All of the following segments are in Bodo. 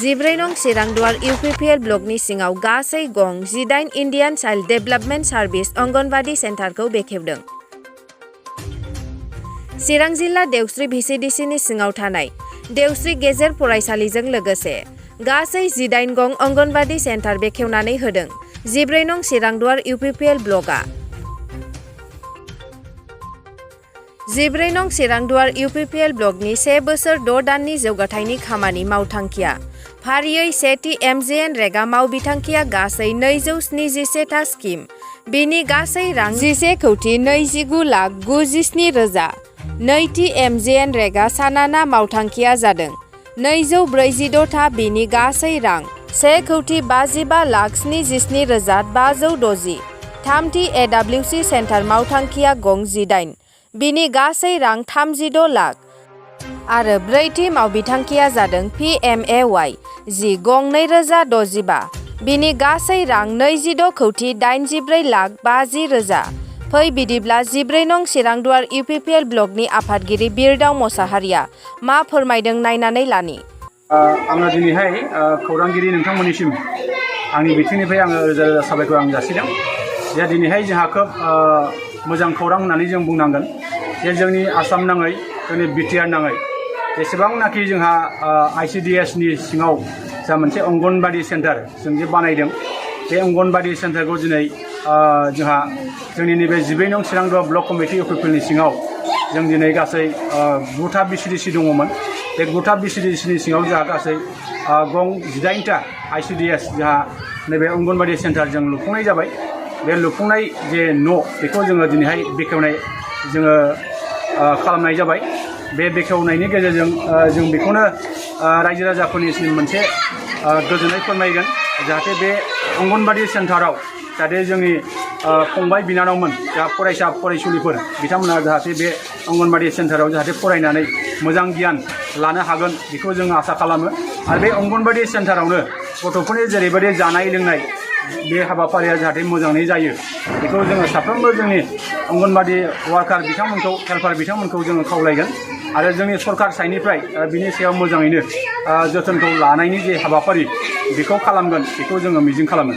जिब्रै नं चिरांदुवार इउपिपिएल ब्लकनि सिङाव गासै गं 18 Indian child development service anganwadi सेन्टारखौ बेखेवदों। चिरां जिल्ला देवस्रि भिसिडिसिनि सिङाव थानाय देवस्रि गेजेर फरायसालिजों लोगोसे गासै 18 गं अंगनवाड़ी सेन्टार बेखेवनानै होदों। 14 नं चिरांदुवार इउपिपिएल ब्लकआ 14 नं चिरांदुवार इउपिपिएल ब्लकनि 1 बोसोर 6 दाननि जौगाथायनि खामानि मावथांखिया फारियै सेथि एमजेएन रेगा मावबिथांखिया गासै 277 था स्किम बिनि गासै रां 11,29,97,000 नैथि एमजेएन रेगा सानाना मावथांखिया जादों 246 था बिनि गासै रां 1,55,77,560 थामथि एडब्लिउसि सेन्टार मावथांखिया गं 18 बिनि गासै रां 36 लाख आरो ब्रैथि मावबिथांखिया जादों PMAY 10 गं 2065 बिनि गासै रां 26,84,50,000 फै बिदिब्ला 14 नं चिरांदुवार इउपिपिएल ब्लकनि आफादगिरि बिरदाव मोसाहारिया मा फोरमायदों नायनानै लानि। आङो दिनैहाय खौरांगिरि नोंथांमोननिसिम आंनि बिथिंनिफ्राय आङो रोजा रोजा साबायखर आं जासिदों। जे दिनैहाय जोंहा खोब मोजां खौरां होननानै जों बुंनांगोन जे जोंनि आसाम नाङै जोंनि बिटिआर नाङै जेसेबांनाखि जोंहा ICDS नि सिङाव जा मोनसे अंगनवाड़ी सेन्टार जों जे बानायदों बे अंगनवाड़ी सेन्टारखौ दिनै जोंहा जोंनि नैबे 14 नं चिरांदुवार ब्लक कमिटि इउपिपिएलनि सिङाव जों दिनै गासै 9 था BCDC दङमोन। बे 9 था BCDCनि सिङाव जोंहा गासै गं 18 था ICDS जोंहा नैबे अंगनवाड़ी सेन्टार जों लुफुंनाय जाबाय। बे लुफुंनाय जे न' बेखौ जोङो दिनैहाय बेखेवनाय जोङो खालामनाय जाबाय। बे बेखेवनायनि गेजेरजों जों बेखौनो रायजो राजाफोरनिसिम मोनसे गोजोननाय फोरमायगोन जाहाथे बे अंगनवाड़ी सेन्टाराव जाहाथे जोंनि फंबाय बिनानावमोन जा फरायसा फरायसुलिफोर बिथांमोना जाहाथे बे अंगनवाड़ी सेन्टाराव जाहाथे फरायनानै मोजां गियान लानो हागोन बेखौ जों आसा खालामो। आरो बे अंगनवाड़ी सेन्टारावनो गथ'फोरनि जेरैबायदि जानाय लोंनाय बे हाबाफारिया जाहाथे मोजाङै जायो बेखौ जोङो साफ्रोमबो जोंनि अंगनवाड़ी वार्कार बिथांमोनखौ हेल्पार बिथांमोनखौ जोङो खावलायगोन आरो जोंनि सरकार साइडनिफ्राय बिनि सायाव मोजाङैनो जोथोनखौ लानायनि जे हाबाफारि बेखौ खालामगोन बेखौ जोङो मिजिं खालामो।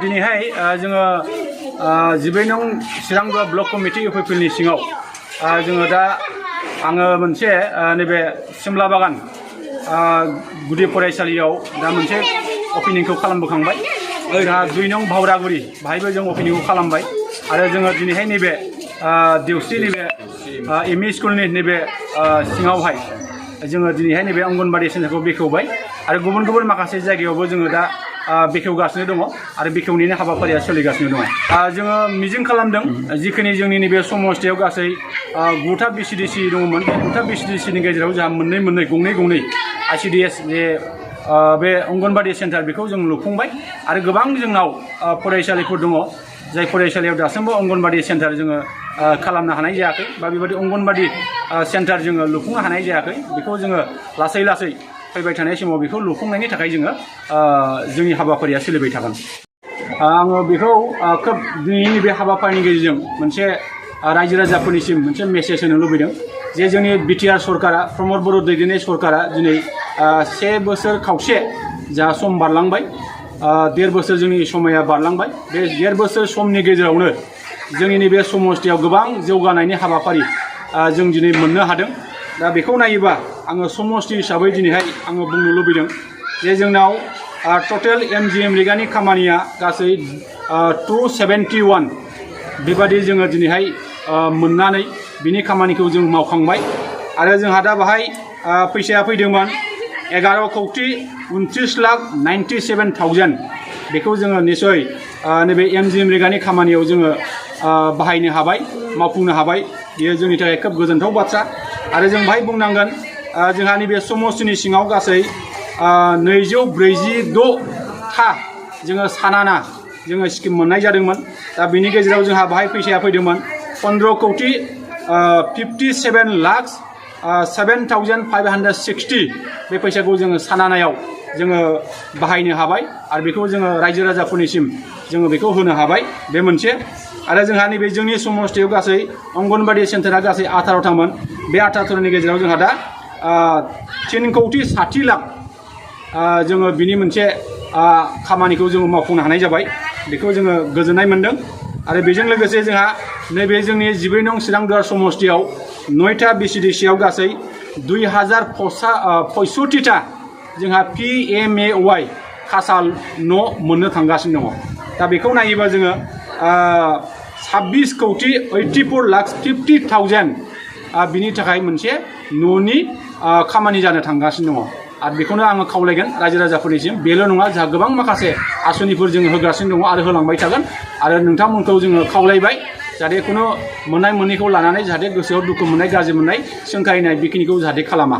दिनैहाय जोङो 14 नं चिरांदुवार ब्लक कमिटि इउपिपिएलनि सिङाव जोङो दा आङो मोनसे नैबे सिमला बागान गुदि फरायसालियाव दा मोनसे अपेनिंखौ खालामबोखांबाय। जोंहा 2 नं भावरागुरि बाहायबो जों अपेनिंखौ खालामबाय आरो जोङो दिनैहाय नैबे देवस्रि नैबे एमइ स्कुलनि नैबे सिङावहाय जोङो दिनैहाय नैबे अंगनवाड़ी सेन्टारखौ बेखेवबाय आरो गुबुन गुबुन माखासे जायगायावबो जोङो दा बेखेवगासिनो दङ आरो बेखेवनायनि हाबाफारिया सोलिगासिनो दङ। जोङो मिजिं खालामदों जिखिनि जोंनि नैबे समस्थियाव गासै 9 था BCDC दङमोन बे 9 था BCDCनि गेजेराव जोंहा गंनै ICDS जे बे अंगनवाड़ी सेन्टार बेखौ जों लुफुंबाय आरो गोबां जोंनाव फरायसालिफोर दङ जाय फरायसालियाव दासिमबो अंगनवाड़ी सेन्टार जोङो खालामनो हानाय जायाखै बा बेबायदि अंगनवाड़ी सेन्टार जोङो लुफुंनो हानाय जायाखै। बेखौ जोङो लासै लासै फैबाय थानाय समाव बेखौ लुफुंनायनि थाखाय जोङो जोंनि हाबाफारिया सोलिबाय थागोन। आङो बेखौ खोब दिनैनि बे हाबाफारिनि गेजेरजों मोनसे रायजो राजाफोरनिसिम मोनसे मेसेज होनो लुबैदों जे जोंनि बिटिआर सरकारा प्रमद बर' दैदेननाय सरकारा दिनै 1 बोसोर खावसे जा सम बारलांबाय 1.5 बोसोर जोंनि समाया बारलांबाय। बे 1.5 बोसोर समनि गेजेरावनो जोंनि नैबे समस्थियाव गोबां जौगानायनि हाबाफारि जों दिनै मोननो हादों। दा बेखौ नायोबा आङो समस्ति हिसाबै दिनैहाय आङो बुंनो लुबैदों जे जोंनाव टटेल MGM रेगानि खामानिया गासै 271 बेबादि जोङो दिनैहाय मोननानै बिनि खामानिखौ जों मावखांबाय आरो जोंहा दा बाहाय फैसाया फैदोंमोन 11,29,97,000 बेखौ जोङो निसय नैबे MGM रेगानि खामानियाव जोङो बाहायनो हाबाय मावफुंनो हाबाय। बेयो जोंनि थाखाय खोब गोजोनथाव बाथ्रा आरो जों बाहाय बुंनांगोन जोंहा नैबे समस्तिनि सिङाव गासै 246 था जोङो सानाना जोङो स्किम मोननाय जादोंमोन। दा बिनि गेजेराव जोंहा बाहाय फैसाया फैदोंमोन 15,57,560 बे फैसाखौ जोङो सानानायाव जोङो बाहायनो हाबाय आरो बेखौ जोङो रायजो राजाफोरनिसिम जोङो बेखौ होनो हाबाय। बे मोनसे आरो जोंहा नैबे जोंनि समस्थियाव गासै अंगनबादि सेन्टारा गासै 18थामोन बे 18थानि गेजेराव जोंहा दा 3,60 लाख जोङो बिनि मोनसे खामानिखौ जोङो मावफुंनो हानाय जाबाय बेखौ जोङो गोजोननाय मोन्दों आरो बेजों लोगोसे जोंहा नैबे जोंनि 12 नं चिरांदुवार समस्थियाव 9था बिसिडिसियाव गासै 2065टा जोंहा PMAY खासा न' मोननो थांगासिनो दङ दा बेखौ नायोबा जोङो 26,84,50,000 बिनि थाखाय मोनसे न'नि खामानि जानो थांगासिनो दङ आरो बेखौनो आङो खावलायगोन रायजो राजाफोरनिसिम बेल' नङा जोंहा गोबां माखासे आसनिफोर जोङो होगासिनो दङ आरो होलांबाय थागोन आरो नोंथांमोनखौ जोङो खावलायबाय जाहाथे खुनु मोननाय मोनैखौ लानानै जाहाथे गोसोआव दुखु मोननाय गाज्रि मोननाय सोंखारिनाय बेखिनिखौ जाहाथे खालामा